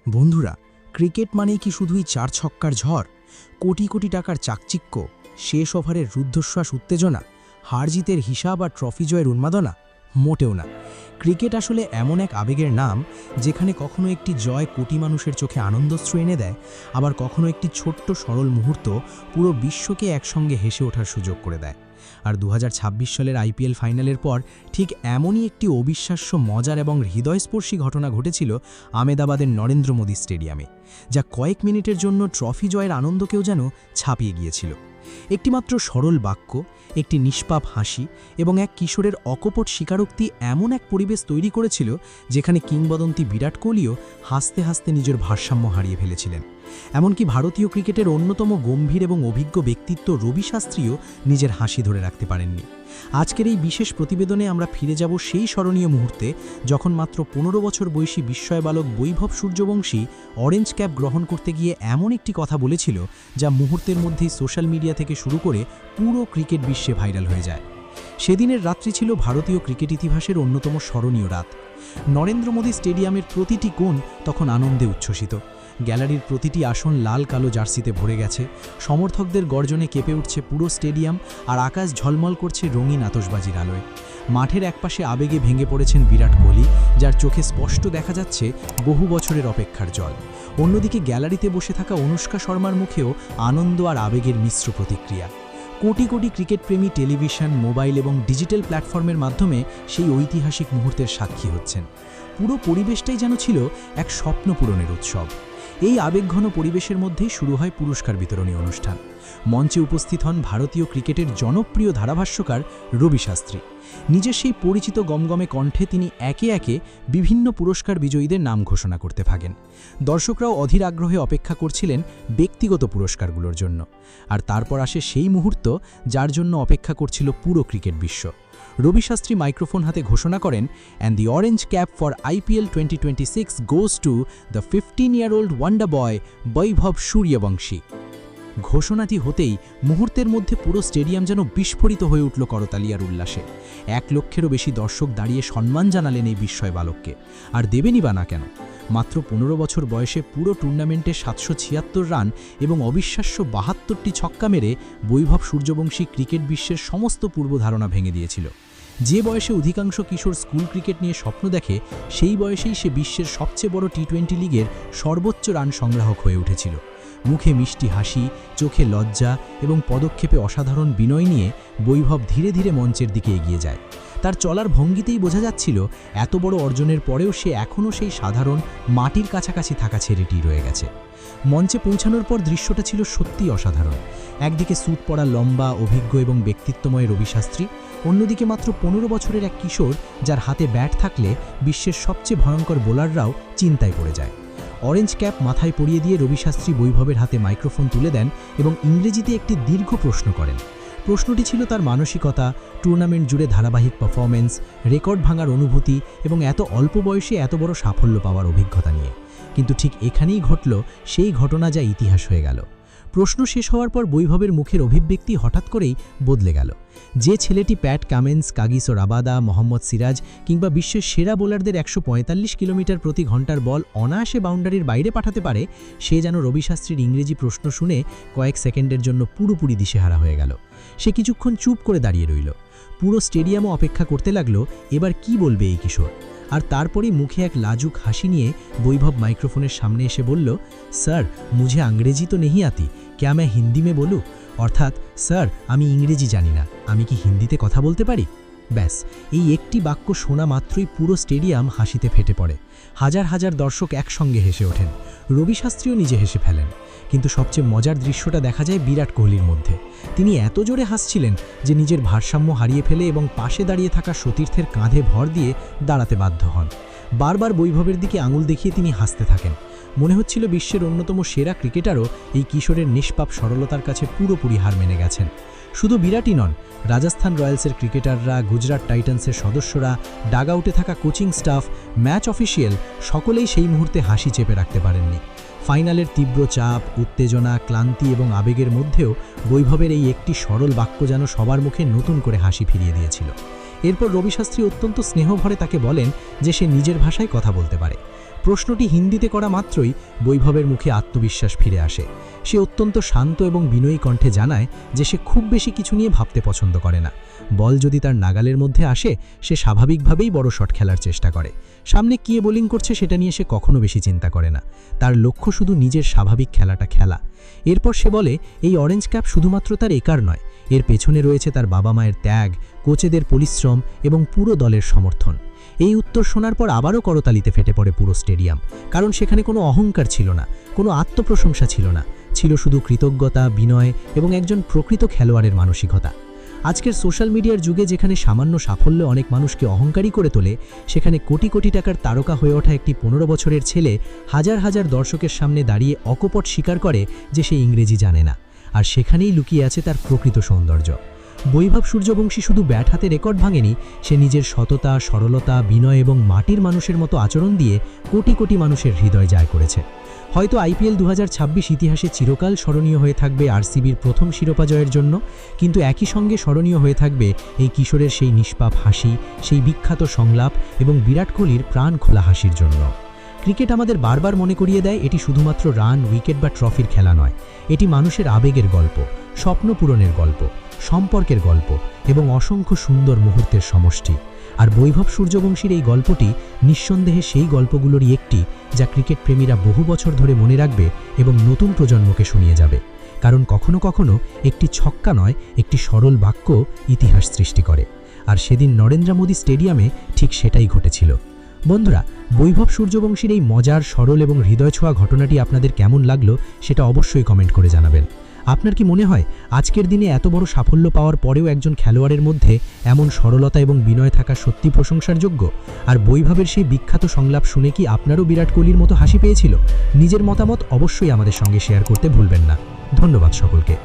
বন্ধুরা, ক্রিকেট মানেই কি শুধুই চার ছক্কার ঝড়, কোটি কোটি টাকার চাকচিক্য, শেষ ওভারের রুদ্ধশ্বাস উত্তেজনা, হার জিতের হিসাব আর ট্রফি জয়ের উন্মাদনা? মোটেও না। ক্রিকেট আসলে এমন এক আবেগের নাম যেখানে কখনো একটি জয় কোটি মানুষের চোখে আনন্দশ্রু এনে দেয়, আবার কখনো একটি ছোট্ট সরল মুহূর্ত পুরো বিশ্বকে একসঙ্গে হেসে ওঠার সুযোগ করে দেয়। আর 2026 সালের আইপিএল ফাইনালের পর ঠিক এমনই একটি অবিশ্বাস্য মজার এবং হৃদয়স্পর্শী ঘটনা ঘটেছিল আমেদাবাদের নরেন্দ্র মোদী স্টেডিয়ামে, যা কয়েক মিনিটের জন্য ট্রফি জয়ের আনন্দকেও যেন ছাপিয়ে গিয়েছিল। একটিমাত্র সরল বাক্য, একটি নিষ্পাপ হাসি এবং এক কিশোরের অকপট স্বীকারোক্তি এমন এক পরিবেশ তৈরি করেছিল যেখানে কিংবদন্তি বিরাট কোহলিও হাসতে হাসতে নিজের ভারসাম্য হারিয়ে ফেলেছিলেন। এমনকি ভারতীয় ক্রিকেটের অন্যতম গম্ভীর এবং অভিজ্ঞ ব্যক্তিত্ব রবি শাস্ত্রীও নিজের হাসি ধরে রাখতে পারেননি। আজকের এই বিশেষ প্রতিবেদনে আমরা ফিরে যাব সেই স্মরণীয় মুহূর্তে যখন মাত্র 15 বছর বয়সী বিস্ময় বালক বৈভব সূর্যবংশী অরেঞ্জ ক্যাপ গ্রহণ করতে গিয়ে এমন একটি কথা বলেছিল যা মুহূর্তের মধ্যেই সোশ্যাল মিডিয়া থেকে শুরু করে পুরো ক্রিকেট বিশ্বে ভাইরাল হয়ে যায়। সেদিনের রাত্রি ছিল ভারতীয় ক্রিকেট ইতিহাসের অন্যতম স্মরণীয় রাত। নরেন্দ্র মোদী স্টেডিয়ামের প্রতিটি কোণ তখন আনন্দে উচ্ছ্বসিত। গ্যালারির প্রতিটি আসন লাল কালো জার্সিতে ভরে গেছে, সমর্থকদের গর্জনে কেঁপে উঠছে পুরো স্টেডিয়াম, আর আকাশ ঝলমল করছে রঙিন আতশবাজির আলোয়। মাঠের একপাশে আবেগে ভেঙে পড়েছেন বিরাট কোহলি, যার চোখে স্পষ্ট দেখা যাচ্ছে বহু বছরের অপেক্ষার জল। অন্যদিকে গ্যালারিতে বসে থাকা অনুষ্কা শর্মার মুখেও আনন্দ আর আবেগের মিশ্র প্রতিক্রিয়া। কোটি কোটি ক্রিকেটপ্রেমী টেলিভিশন, মোবাইল এবং ডিজিটাল প্ল্যাটফর্মের মাধ্যমে সেই ঐতিহাসিক মুহূর্তের সাক্ষী হচ্ছেন। পুরো পরিবেশটাই যেন ছিল এক স্বপ্ন পূরণের উৎসব। এই আবেগঘন পরিবেশের মধ্যেই শুরু হয় পুরস্কার বিতরণী অনুষ্ঠান। মঞ্চে উপস্থিত হন ভারতীয় ক্রিকেটের জনপ্রিয় ধারাভাষ্যকার রবি শাস্ত্রী। নিজের সেই পরিচিত গমগমে কণ্ঠে তিনি একে একে বিভিন্ন পুরস্কার বিজয়ীদের নাম ঘোষণা করতে থাকেন। দর্শকরাও অধীর আগ্রহে অপেক্ষা করছিলেন ব্যক্তিগত পুরস্কারগুলোর জন্য। আর তারপর আসে সেই মুহূর্ত যার জন্য অপেক্ষা করছিল পুরো ক্রিকেট বিশ্ব। রবি শাস্ত্রী মাইক্রোফোন হাতে ঘোষণা করেন, "and the orange cap for IPL 2026 goes to the 15-year-old wonder boy Vaibhav Suryavanshi." ঘোষণাটি হতেই মুহূর্তের মধ্যে পুরো স্টেডিয়াম যেন বিস্ফোরিত হয়ে উঠল করতালি আর উল্লাসে। 1 লক্ষেরও বেশি দর্শক দাঁড়িয়ে সম্মান জানালেন এই বিস্ময় বালককে। আর দেবেনই বা না কেন? মাত্র 15 বছর বয়সে পুরো টুর্নামেন্টে 776 রান এবং অবিশ্বাস্য 72টি ছক্কা মেরে বৈভব সূর্যবংশী ক্রিকেট বিশ্বের সমস্ত পূর্বধারণা ভেঙে দিয়েছিল। যে বয়সে অধিকাংশ কিশোর স্কুল ক্রিকেট নিয়ে স্বপ্ন দেখে, সেই বয়সেই সে বিশ্বের সবচেয়ে বড় টি-20 লিগের সর্বোচ্চ রান সংগ্রাহক হয়ে উঠেছিল। মুখে মিষ্টি হাসি, চোখে লজ্জা এবং পদক্ষেপে অসাধারণ বিনয় নিয়ে বৈভব ধীরে ধীরে মঞ্চের দিকে এগিয়ে যায়। তার চলার ভঙ্গিতেই বোঝা যাচ্ছিল এত বড় অর্জনের পরেও সে এখনও সেই সাধারণ মাটির কাছাকাছি থাকা ছেলেটি রয়ে গেছে। মঞ্চে পৌঁছানোর পর দৃশ্যটা ছিল সত্যিই অসাধারণ। একদিকে স্যুট পরা লম্বা, অভিজ্ঞ এবং ব্যক্তিত্বময় রবি শাস্ত্রী, অন্যদিকে মাত্র 15 বছরের এক কিশোর যার হাতে ব্যাট থাকলে বিশ্বের সবচেয়ে ভয়ঙ্কর বোলাররাও চিন্তায় পড়ে যায়। অরেঞ্জ ক্যাপ মাথায় পরিয়ে দিয়ে রবি শাস্ত্রী বৈভবের হাতে মাইক্রোফোন তুলে দেন এবং ইংরেজিতে একটি দীর্ঘ প্রশ্ন করেন। প্রশ্নটি ছিল তার মানসিকতা, টুর্নামেন্ট জুড়ে ধারাবাহিক পারফরমেন্স, রেকর্ড ভাঙার অনুভূতি এবং এত অল্প বয়সে এত বড় সাফল্য পাওয়ার অভিজ্ঞতা নিয়ে। কিন্তু ঠিক এখানেই ঘটল সেই ঘটনা যা ইতিহাস হয়ে গেল। প্রশ্ন শেষ হওয়ার পর বৈভবের মুখের অভিব্যক্তি হঠাৎ করেই বদলে গেল। যে ছেলেটি Pat Cummins, Kagiso Rabada, Mohammad Siraj কিংবা বিশ্বের সেরা বোলারদের 145 কিলোমিটার প্রতি ঘন্টার বল অনায়াসে বাউন্ডারির বাইরে পাঠাতে পারে, সে যেন রবি শাস্ত্রীর ইংরেজি প্রশ্ন শুনে কয়েক সেকেন্ডের জন্য পুরোপুরি দিশেহারা হয়ে গেল। সে কিছুক্ষণ চুপ করে দাঁড়িয়ে রইল। পুরো স্টেডিয়ামও অপেক্ষা করতে লাগলো এবার কি বলবে এই কিশোর। আর তারপরেই মুখে এক লাজুক হাসি নিয়ে বৈভব মাইক্রোফোনের সামনে এসে বলল, "স্যার, মুঝে আংরেজি তো নেহি আতি, ক্যা मैं হিন্দি মে বলু?" অর্থাৎ, "স্যার, আমি ইংরেজি জানি না, আমি কি হিন্দিতে কথা বলতে পারি?" ব্যাস, এই একটি বাক্য শোনা মাত্রই পুরো স্টেডিয়াম হাসিতে ফেটে পড়ে। হাজার হাজার দর্শক একসঙ্গে হেসে ওঠেন। রবি শাস্ত্রীও নিজে হেসে ফেলেন। কিন্তু সবচেয়ে মজার দৃশ্যটা দেখা যায় বিরাট কোহলির মধ্যে। তিনি এত জোরে হাসছিলেন যে নিজের ভারসাম্য হারিয়ে ফেলে এবং পাশে দাঁড়িয়ে থাকা সতীর্থের কাঁধে ভর দিয়ে দাঁড়াতে বাধ্য হন। বারবার বৈভবের দিকে আঙুল দেখিয়ে তিনি হাসতে থাকেন। মনে হচ্ছিল বিশ্বের অন্যতম সেরা ক্রিকেটারও এই কিশোরের নিষ্পাপ সরলতার কাছে পুরোপুরি হার মেনে গেছেন। শুধু বিরাটই নন, রাজস্থান রয়্যালসের ক্রিকেটাররা, গুজরাট টাইটান্সের সদস্যরা, ডাগআউটে থাকা কোচিং স্টাফ, ম্যাচ অফিসিয়াল সকলেই সেই মুহূর্তে হাসি চেপে রাখতে পারেননি। ফাইনালের তীব্র চাপ, উত্তেজনা, ক্লান্তি এবং আবেগের মধ্যেও বৈভবের এই একটি সরল বাক্য যেন সবার মুখে নতুন করে হাসি ফিরিয়ে দিয়েছিল। এরপর রবি শাস্ত্রী অত্যন্ত স্নেহভরে তাকে বলেন যে সে নিজের ভাষায় কথা বলতে পারে। প্রশ্নটি হিন্দিতে করা মাত্রই বৈভবের মুখে আত্মবিশ্বাস ফিরে আসে। সে অত্যন্ত শান্ত এবং বিনয়ী কণ্ঠে জানায় যে সে খুব বেশি কিছু নিয়ে ভাবতে পছন্দ করে না। বল যদি তার নাগালের মধ্যে আসে, সে স্বাভাবিকভাবেই বড় শট খেলার চেষ্টা করে। সামনে কে বোলিং করছে সেটা নিয়ে সে কখনো বেশি চিন্তা করে না। তার লক্ষ্য শুধু নিজের স্বাভাবিক খেলাটা খেলা। এরপর সে বলে, এই অরেঞ্জ ক্যাপ শুধুমাত্র তার একার নয়, এর পেছনে রয়েছে তার বাবা মায়ের ত্যাগ, কোচেদের পরিশ্রম এবং পুরো দলের সমর্থন। এই উত্তর শোনার পর আবারও করতালিতে ফেটে পড়ে পুরো স্টেডিয়াম, কারণ সেখানে কোনো অহংকার ছিল না, কোনো আত্মপ্রশংসা ছিল না, ছিল শুধু কৃতজ্ঞতা, বিনয় এবং একজন প্রকৃত খেলোয়াড়ের মানসিকতা। আজকের সোশ্যাল মিডিয়ার যুগে যেখানে সামান্য সাফল্য অনেক মানুষকে অহংকারী করে তোলে, সেখানে কোটি কোটি টাকার তারকা হয়ে ওঠা একটি 15 বছরের ছেলে হাজার হাজার দর্শকের সামনে দাঁড়িয়ে অকপট স্বীকার করে যে সে ইংরেজি জানে না। আর সেখানেই লুকিয়ে আছে তার প্রকৃত সৌন্দর্য। বৈভব সূর্যবংশী শুধু ব্যাট হাতে রেকর্ড ভাঙেনি, সে নিজের সততা, সরলতা, বিনয় এবং মাটির মানুষের মতো আচরণ দিয়ে কোটি কোটি মানুষের হৃদয় জয় করেছে। হয়তো আইপিএল 2026 ইতিহাসে চিরকাল স্মরণীয় হয়ে থাকবে আরসিবির প্রথম শিরোপা জয়ের জন্য, কিন্তু একই সঙ্গে স্মরণীয় হয়ে থাকবে এই কিশোরের সেই নিষ্পাপ হাসি, সেই বিখ্যাত সংলাপ এবং বিরাট কোহলির প্রাণ খোলা হাসির জন্য। ক্রিকেট আমাদের বারবার মনে করিয়ে দেয় এটি শুধুমাত্র রান, উইকেট বা ট্রফির খেলা নয়, এটি মানুষের আবেগের গল্প, স্বপ্ন পূরণের গল্প, সম্পর্কের গল্প এবং অসংখ্য সুন্দর মুহূর্তের সমষ্টি। আর বৈভব সূর্যবংশীর এই গল্পটি নিঃসন্দেহে সেই গল্পগুলোরই একটি, যা ক্রিকেট প্রেমীরা বহু বছর ধরে মনে রাখবে এবং নতুন প্রজন্মকে শুনিয়ে যাবে। কারণ কখনো কখনো একটি ছক্কা নয়, একটি সরল বাক্য ইতিহাস সৃষ্টি করে। আর সেদিন নরেন্দ্র মোদী স্টেডিয়ামে ঠিক সেটাই ঘটেছিল। বন্ধুরা, বৈভব সূর্যবংশীর এই মজার, সরল এবং হৃদয় ছোঁয়া ঘটনাটি আপনাদের কেমন লাগলো সেটা অবশ্যই কমেন্ট করে জানাবেন। আপনার কি মনে হয় আজকের দিনে এত বড় সাফল্য পাওয়ার পরেও একজন খেলোয়াড়ের মধ্যে এমন সরলতা এবং বিনয় থাকা সত্যি প্রশংসার যোগ্য? আর বৈভবের সেই বিখ্যাত সংলাপ শুনে কি আপনারও বিরাট কোহলির মতো হাসি পেয়েছিল? নিজের মতামত অবশ্যই আমাদের সঙ্গে শেয়ার করতে ভুলবেন না। ধন্যবাদ সকলকে।